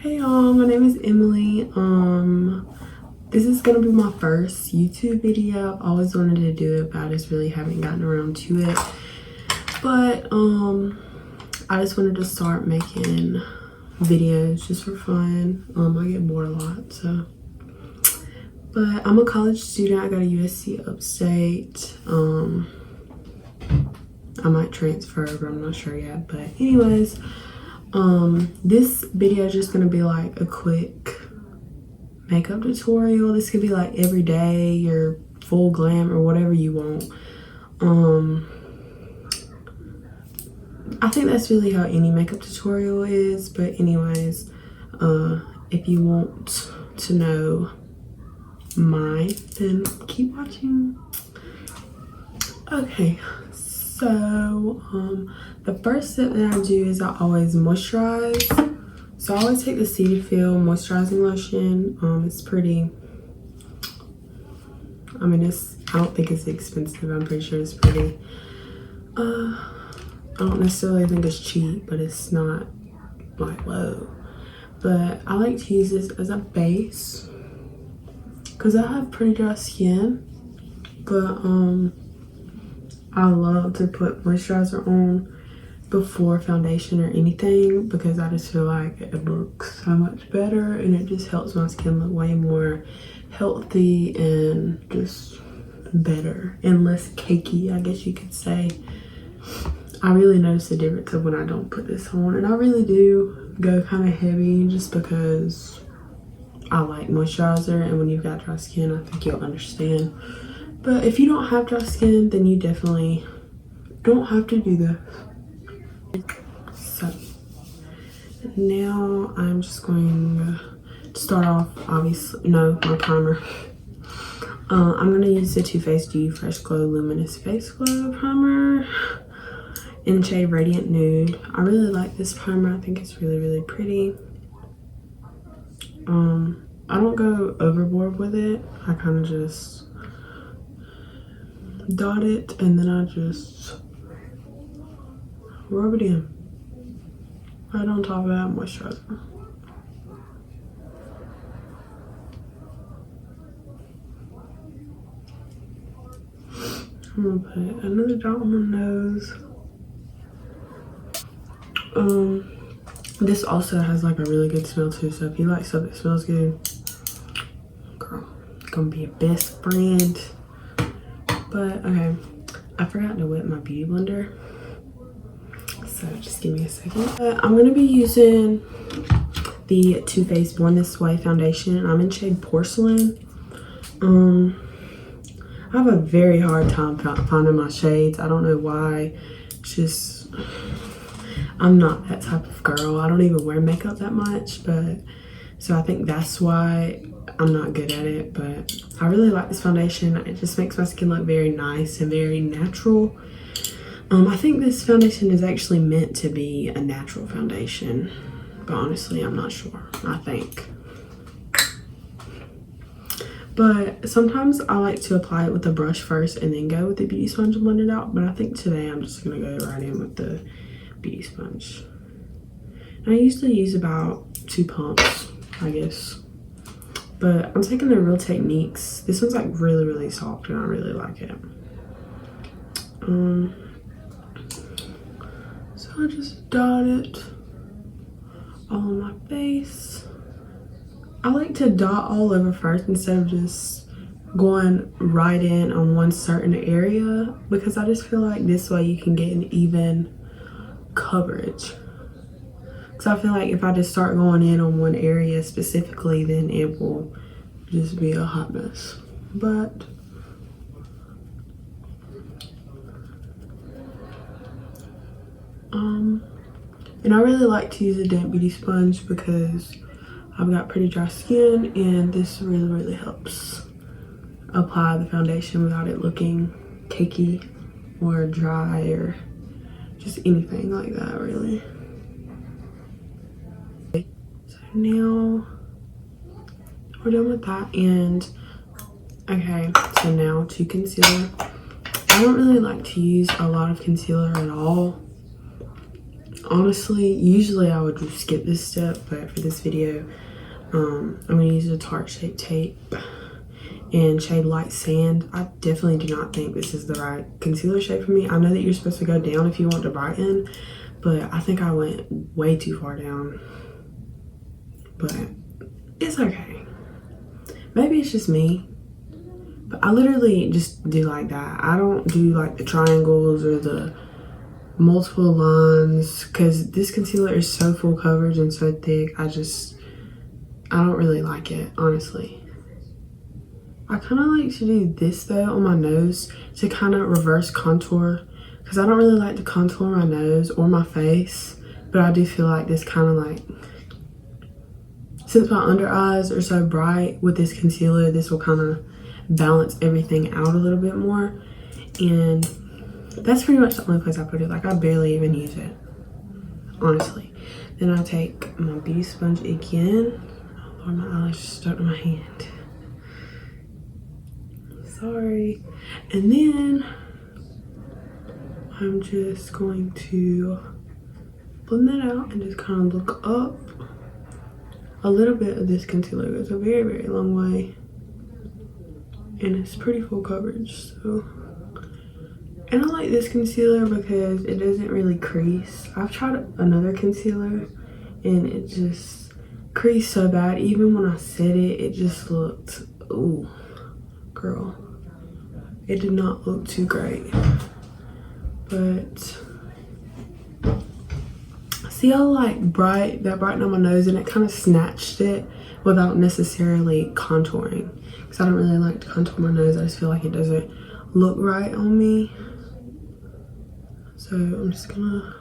Hey y'all, my name is Emily. This is gonna be my first YouTube video. I've always wanted to do it, but I just really haven't gotten around to it. But I just wanted to start making videos just for fun. I get bored a lot, so. But I'm a college student. I got a USC upstate. I might transfer, but I'm not sure yet. But anyways, this video is just gonna be like a quick makeup tutorial. This could be like every day, your full glam, or whatever you want. I think that's really how any makeup tutorial is. But anyways, if you want to know mine, then keep watching. Okay, so the first step that I do is I always moisturize. So I always take the Cetaphil moisturizing lotion. It's pretty, I mean, I don't think it's expensive. I'm pretty sure it's pretty, I don't necessarily think it's cheap, but it's not like low. But I like to use this as a base because I have pretty dry skin, but I love to put moisturizer on before foundation or anything because I just feel like it looks so much better and it just helps my skin look way more healthy and just better and less cakey, I guess you could say. I really notice the difference of when I don't put this on, and I really do go kind of heavy just because I like moisturizer, and when you've got dry skin, I think you'll understand. But if you don't have dry skin, then you definitely don't have to do this. So now I'm just going to start off, obviously, my primer. I'm going to use the Too Faced Dewy Fresh Glow Luminous Face Glow Primer in the shade Radiant Nude. I really like this primer. I think it's really, really pretty. I don't go overboard with it. I kind of just dot it and then I just rub it in right on top of that moisturizer. I'm gonna put another dot on my nose. This also has like a really good smell too, so if you like stuff that smells good, girl, it's gonna be your best friend. But okay, I forgot to wet my beauty blender, so just give me a second. I'm gonna be using the Too Faced Born This Way foundation. I'm in shade Porcelain. I have a very hard time finding my shades. I don't know why. It's just, I'm not that type of girl. I don't even wear makeup that much, but so I think that's why I'm not good at it. But I really like this foundation. It just makes my skin look very nice and very natural. I think this foundation is actually meant to be a natural foundation, but honestly, I'm not sure. I think. But sometimes I like to apply it with a brush first and then go with the beauty sponge and blend it out. But I think today I'm just gonna go right in with the beauty sponge. And I usually use about 2 pumps, I guess. But I'm taking the Real Techniques. This one's like really, really soft and I really like it. So I just dot it all on my face. I like to dot all over first instead of just going right in on one certain area because I just feel like this way you can get an even coverage. Because I feel like if I just start going in on one area specifically, then it will just be a hot mess. But and I really like to use a damp beauty sponge because I've got pretty dry skin and this really, really helps apply the foundation without it looking cakey or dry or just anything like that, really. So now we're done with that, and okay, so now to concealer. I don't really like to use a lot of concealer at all. honestly, usually I would just skip this step, but for this video, I'm going to use a Tarte Shape Tape in shade Light Sand. I definitely do not think this is the right concealer shade for me. I know that you're supposed to go down if you want to brighten, but I think I went way too far down. But it's okay. Maybe it's just me. But I literally just do like that. I don't do like the triangles or the multiple lines because this concealer is so full coverage and so thick. I don't really like it, honestly. I kind of like to do this though on my nose to kind of reverse contour because I don't really like to contour my nose or my face, but I do feel like this kind of like, since my under eyes are so bright with this concealer, this will kind of balance everything out a little bit more. And that's pretty much the only place I put it. Like, I barely even use it, honestly. Then I take my beauty sponge again. Oh Lord, my eyelash just stuck to my hand. Sorry. And then I'm just going to blend that out and just kind of look up. A little bit of this concealer goes a very, very long way. And it's pretty full coverage, so. And I like this concealer because it doesn't really crease. I've tried another concealer and it just creased so bad. Even when I set it, it just looked, ooh, girl. It did not look too great. But see how like that brightened on my nose, and it kind of snatched it without necessarily contouring. Because I don't really like to contour my nose. I just feel like it doesn't look right on me. So I'm just gonna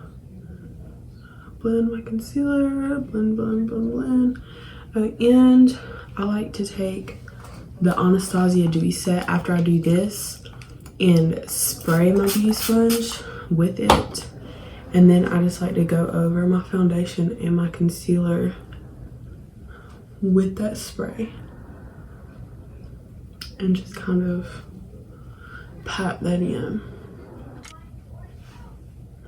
blend my concealer, blend, blend, blend, blend. And I like to take the Anastasia Dewy Set after I do this and spray my beauty sponge with it. And then I just like to go over my foundation and my concealer with that spray. And just kind of pat that in.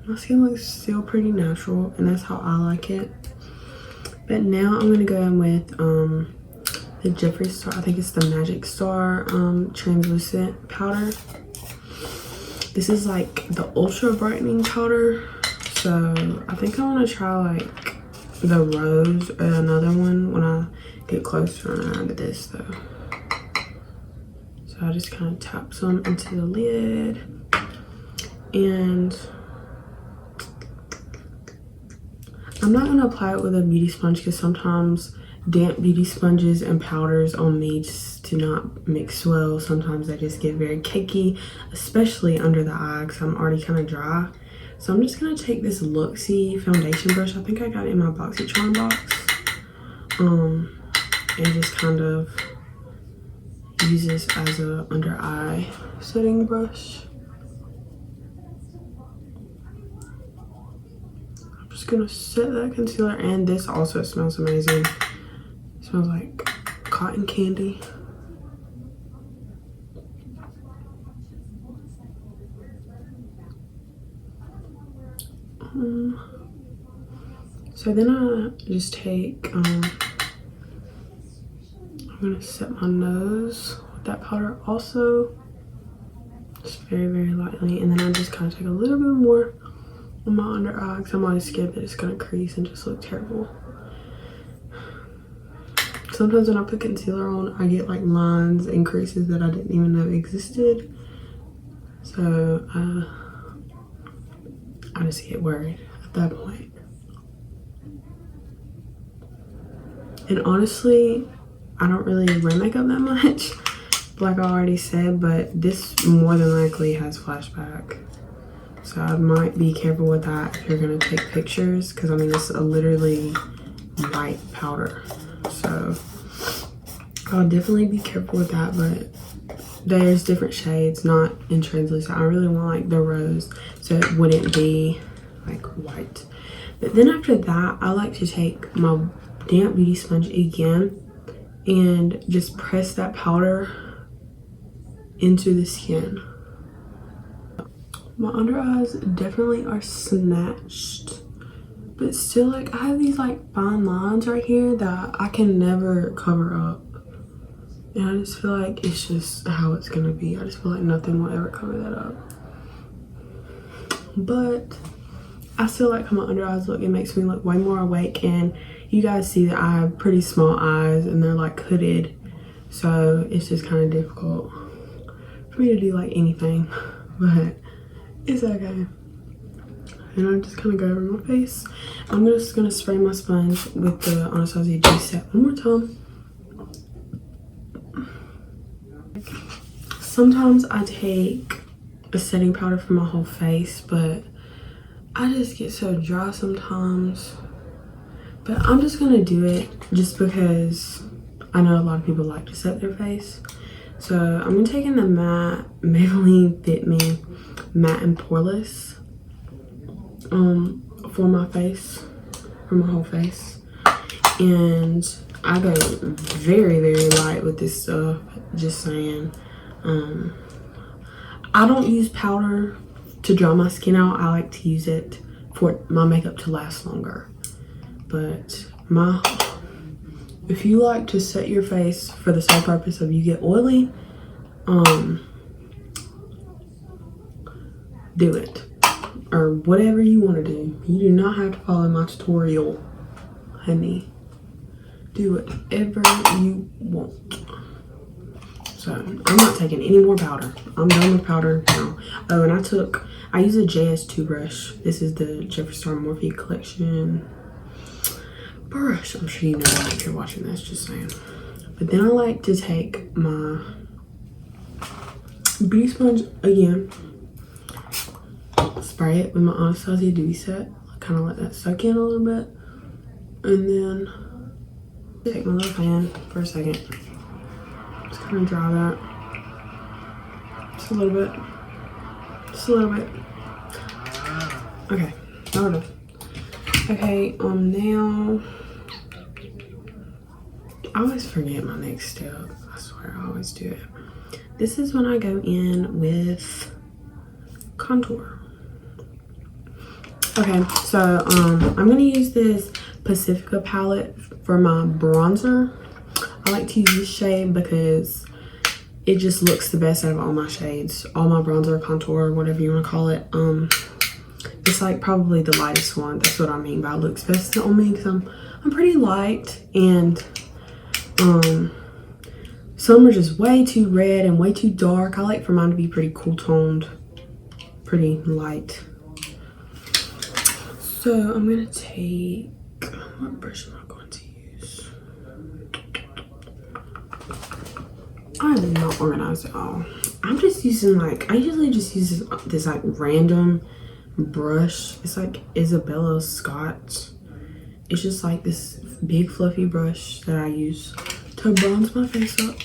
My skin looks still pretty natural, and that's how I like it. But now I'm gonna go in with the Jeffree Star, I think it's the Magic Star translucent powder. This is like the ultra brightening powder. So I think I want to try like the rose or another one when I get closer around to this though. So I just kind of tap some into the lid, and I'm not going to apply it with a beauty sponge because sometimes damp beauty sponges and powders on me just do not mix well. Sometimes they just get very cakey, especially under the eye because I'm already kind of dry. So I'm just going to take this Luxie foundation brush. I think I got it in my BoxyCharm box. And just kind of use this as a under eye setting brush. I'm just going to set that concealer, and this also smells amazing. It smells like cotton candy. So then I just take, I'm gonna set my nose with that powder also, just very, very lightly. And then I just kind of take a little bit more on my under eye because I'm always scared that it's gonna crease and just look terrible. Sometimes when I put concealer on, I get like lines and creases that I didn't even know existed. So I just get worried at that point. And honestly, I don't really wear makeup that much, like I already said, but this more than likely has flashback. So I might be careful with that if you're gonna take pictures, because I mean, it's a literally white powder. So I'll definitely be careful with that, but there's different shades, not in translucent. I really want like the rose, so it wouldn't be like white. But then after that, I like to take my damp beauty sponge again and just press that powder into the skin. My under eyes definitely are snatched, but still, like, I have these like fine lines right here that I can never cover up. And I just feel like it's just how it's gonna be. I just feel like nothing will ever cover that up. But I still like how my under eyes look. It makes me look way more awake, and you guys see that I have pretty small eyes and they're like hooded. So it's just kind of difficult for me to do like anything, but it's okay. And I'm just gonna go over my face. I'm just gonna spray my sponge with the Anastasia Dewy Set one more time. Sometimes I take a setting powder for my whole face, but I just get so dry sometimes. But I'm just gonna do it just because I know a lot of people like to set their face. So I'm taking the matte Maybelline Fit Me Matte and Poreless for my face, for my whole face. And I go very, very light with this stuff, just saying. I don't use powder to dry my skin out. I like to use it for my makeup to last longer. But if you like to set your face for the sole purpose of you get oily, do it. Or whatever you want to do. You do not have to follow my tutorial, honey. Do whatever you want. So I'm not taking any more powder. I'm done with powder now. Oh, and I use a JS2 brush. This is the Jeffree Star Morphe collection brush. I'm sure you know that if you're watching this, just saying. But then I like to take my beauty sponge again, spray it with my Anastasia Dewy Set, kind of let that soak in a little bit, and then take my little fan for a second, just kind of dry that, just a little bit, okay, now we're done. Okay, now, I always forget my next step. I swear I always do it. This is when I go in with contour. Okay, so I'm gonna use this Pacifica palette for my bronzer. I like to use this shade because it just looks the best out of all my shades. All my bronzer, contour, whatever you wanna call it. It's like probably the lightest one. That's what I mean by looks best on me, because I'm pretty light, and some are just way too red and way too dark. I like for mine to be pretty cool toned, pretty light. So I'm gonna take, what brush am I going to use? I am not organized at all. I'm just using like, I usually just use this like random brush. It's like Isabella Scott. It's just like this big fluffy brush that I use to bronze my face up.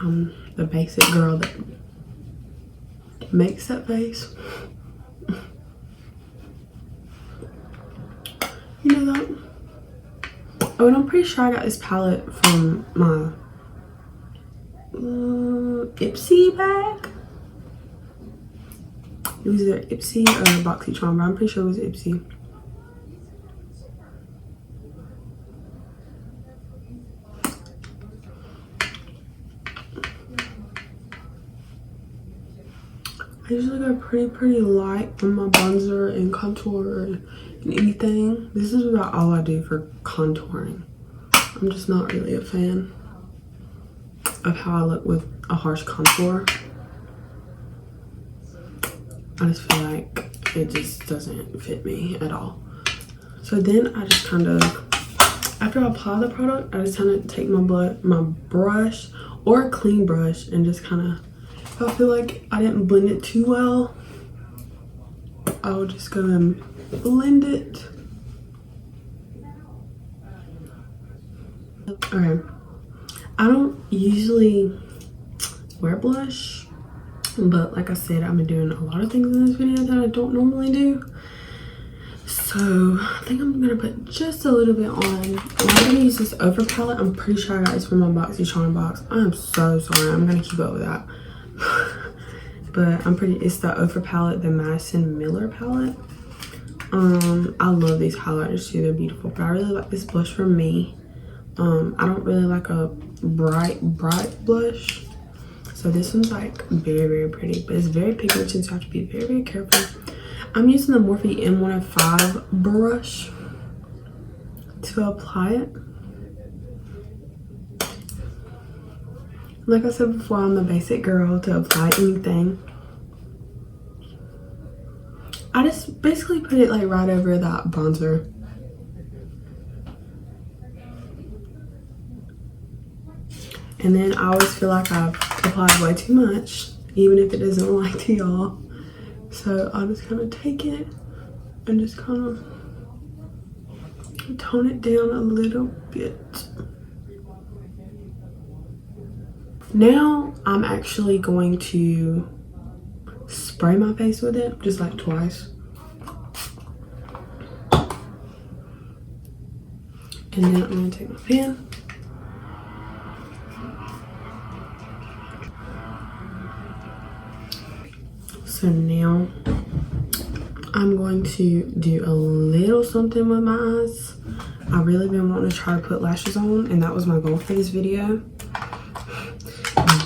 I'm the basic girl that makes that face. You know that? Oh, and I'm pretty sure I got this palette from my Ipsy bag. It was either Ipsy or BoxyCharm, but I'm pretty sure it was Ipsy. I usually go pretty light on my bronzer and contour and anything. This is about all I do for contouring. I'm just not really a fan of how I look with a harsh contour. I just feel like it just doesn't fit me at all. So then I just kind of, after I apply the product, I just kind of take my brush or a clean brush and just kind of, if I feel like I didn't blend it too well, I'll just go and blend it. Okay, I don't usually wear blush, but like I said, I've been doing a lot of things in this video that I don't normally do. So I think I'm gonna put just a little bit on. And I'm gonna use this Ofra palette. I'm pretty sure I got this from my BoxyCharm box. I am so sorry. I'm gonna keep up with that. But it's the Ofra palette, the Madison Miller palette. I love these highlighters too. They're beautiful. But I really like this blush for me. I don't really like a bright blush. So this one's like very, very pretty. But it's very pigmented, so I have to be very, very careful. I'm using the Morphe M105 brush to apply it. Like I said before, I'm the basic girl to apply anything. I just basically put it like right over that bronzer. And then I always feel like I've applied way too much, even if it doesn't look like to y'all. So I'll just kind of take it and just kind of tone it down a little bit. Now I'm actually going to spray my face with it, just like twice. And then I'm gonna take my pen. So now I'm going to do a little something with my eyes. I've really been wanting to try to put lashes on, and that was my goal for this video.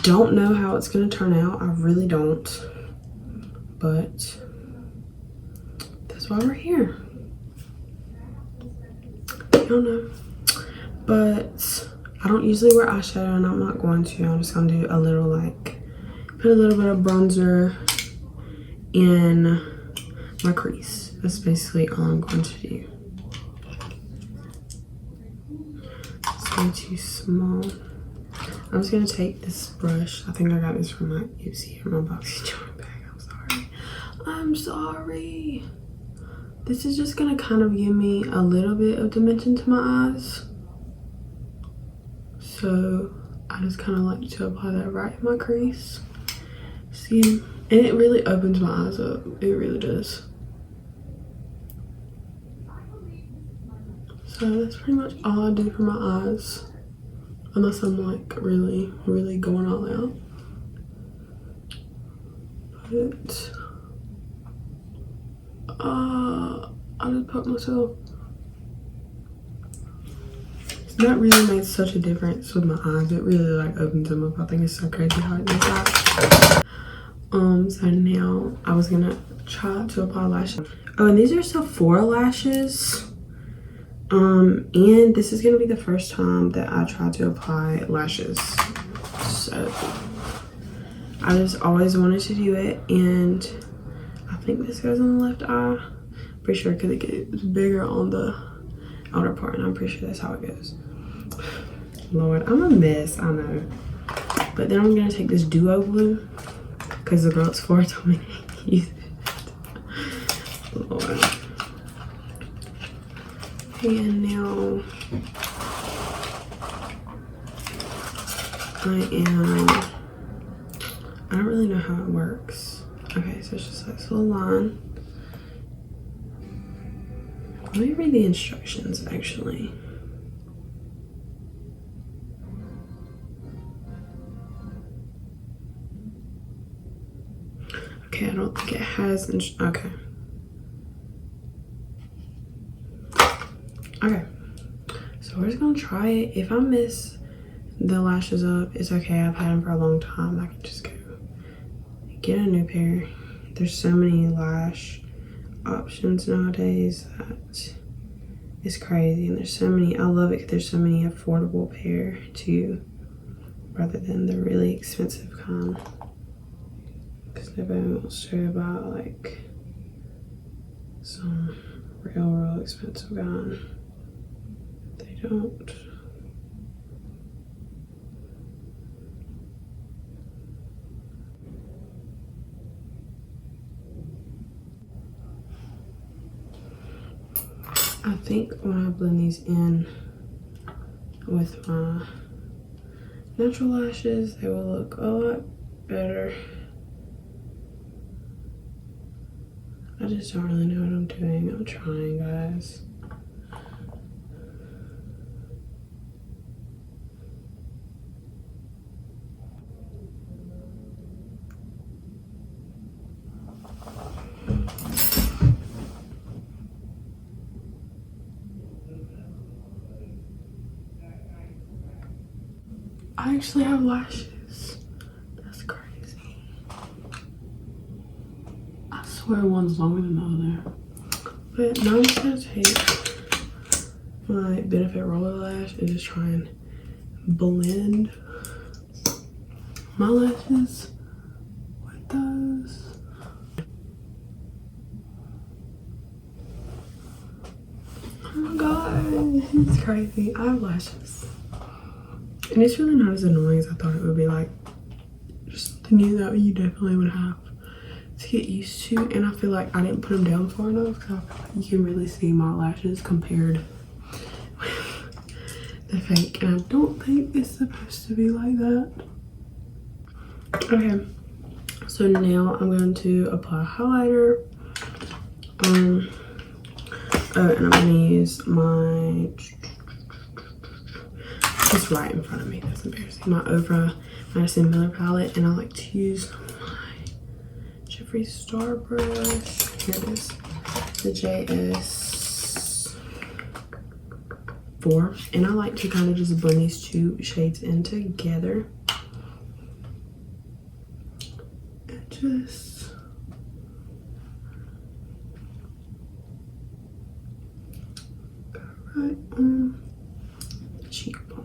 Don't know how it's gonna turn out. I really don't. But that's why we're here. I don't know. But I don't usually wear eyeshadow, and I'm not going to. I'm just gonna do a little put a little bit of bronzer in my crease. That's basically all I'm going to do. It's way too small. I'm just gonna take this brush. I think I got this from my Oopsie or my BoxyCharm bag. I'm sorry. This is just gonna kind of give me a little bit of dimension to my eyes. So I just kind of like to apply that right in my crease. See, and it really opens my eyes up. It really does. So that's pretty much all I do for my eyes. Unless I'm like really, really going all out. But I just put myself. That really made such a difference with my eyes. It really like opens them up. I think it's so crazy how it does that. So now I was gonna try to apply lashes. Oh, and these are Sephora lashes. And this is gonna be the first time that I try to apply lashes. So I just always wanted to do it, and I think this goes on the left eye. Pretty sure because it gets bigger on the outer part, and I'm pretty sure that's how it goes. Lord, I'm a mess, I know. But then I'm gonna take this duo glue because the girl at Sephora told me to use it. Lord. And now I don't really know how it works. Okay, so it's just like this little line. Let me read the instructions actually. Okay, I don't think it has, okay. Okay, so we're just gonna try it. If I miss the lashes up, it's okay. I've had them for a long time. I can just go get a new pair. There's so many lash options nowadays that it's crazy, and there's so many. I love it because there's so many affordable pair too, rather than the really expensive kind. Because nobody wants to buy like some real expensive kind. They don't. I think when I blend these in with my natural lashes, they will look a lot better. I I just don't really know what I'm doing. I'm trying, guys. I actually have lashes. That's crazy. I swear one's longer than the other. But now I'm just gonna take my Benefit Roller Lash and just try and blend my lashes with those. Oh my god, it's crazy. I have lashes. And it's really not as annoying as I thought it would be. Like, just something new that you definitely would have to get used to. And I feel like I didn't put them down far enough because I feel like you can really see my lashes compared with the fake. And I don't think it's supposed to be like that. Okay, so now I'm going to apply highlighter. And I'm going to use my... It's right in front of me, that's embarrassing. My Ofra Madison Miller palette, and I like to use my Jeffree Star brush. Here it is, the JS4, and I like to kind of just blend these two shades in together. And just go right on the cheekbone.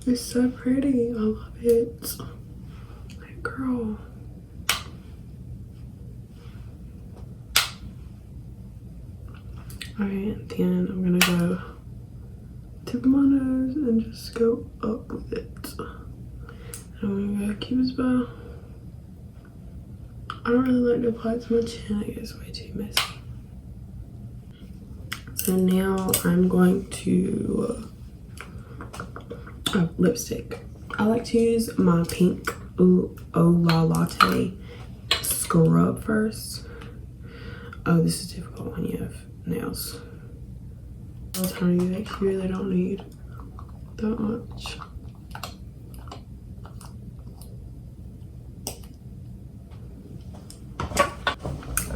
It's so pretty. I love it. Like, girl. Alright, then I'm gonna go tip my nose and just go up with it. I'm gonna go Cupid's bow. I don't really like to apply it to my chin. It gets way too messy. So now I'm going to lipstick. I like to use my pink Ooh La Latte scrub first. Oh, this is difficult when you have nails. Tiny that you really don't need that much.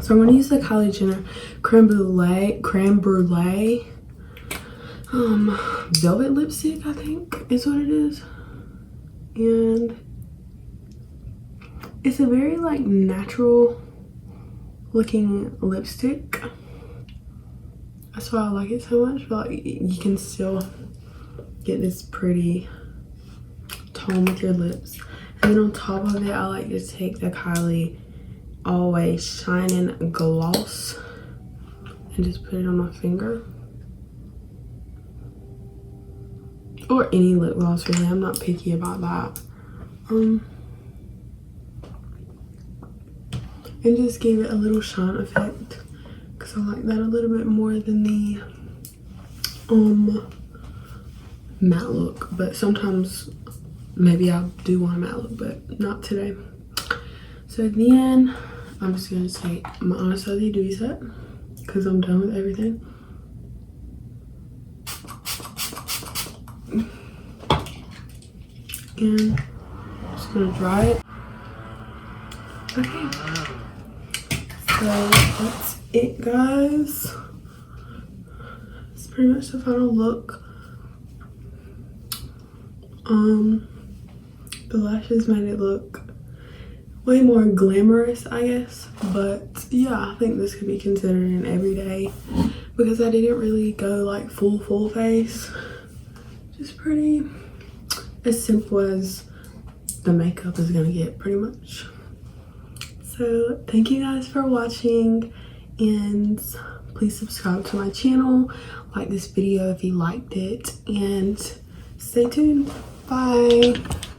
So I'm going to use the Kylie Jenner Creme Brulee velvet lipstick, I think is what it is. And it's a very like natural looking lipstick. That's why I like it so much. But like, you can still get this pretty tone with your lips. And then on top of it, I like to take the Kylie Always Shining Gloss and just put it on my finger. Or any lip gloss really, I'm not picky about that. And just give it a little shine effect because I like that a little bit more than the matte look. But sometimes maybe I'll do want a matte look, but not today. So then I'm just gonna take my Anastasia Dewy Set because I'm done with everything. And I'm just gonna dry it. Okay, so that's it, guys. It's pretty much the final look. The lashes made it look way more glamorous, I guess. But yeah, I think this could be considered an everyday because I didn't really go like full face. Just pretty as simple as the makeup is gonna get, pretty much. So thank you guys for watching, and please subscribe to my channel, like this video if you liked it, and stay tuned. Bye.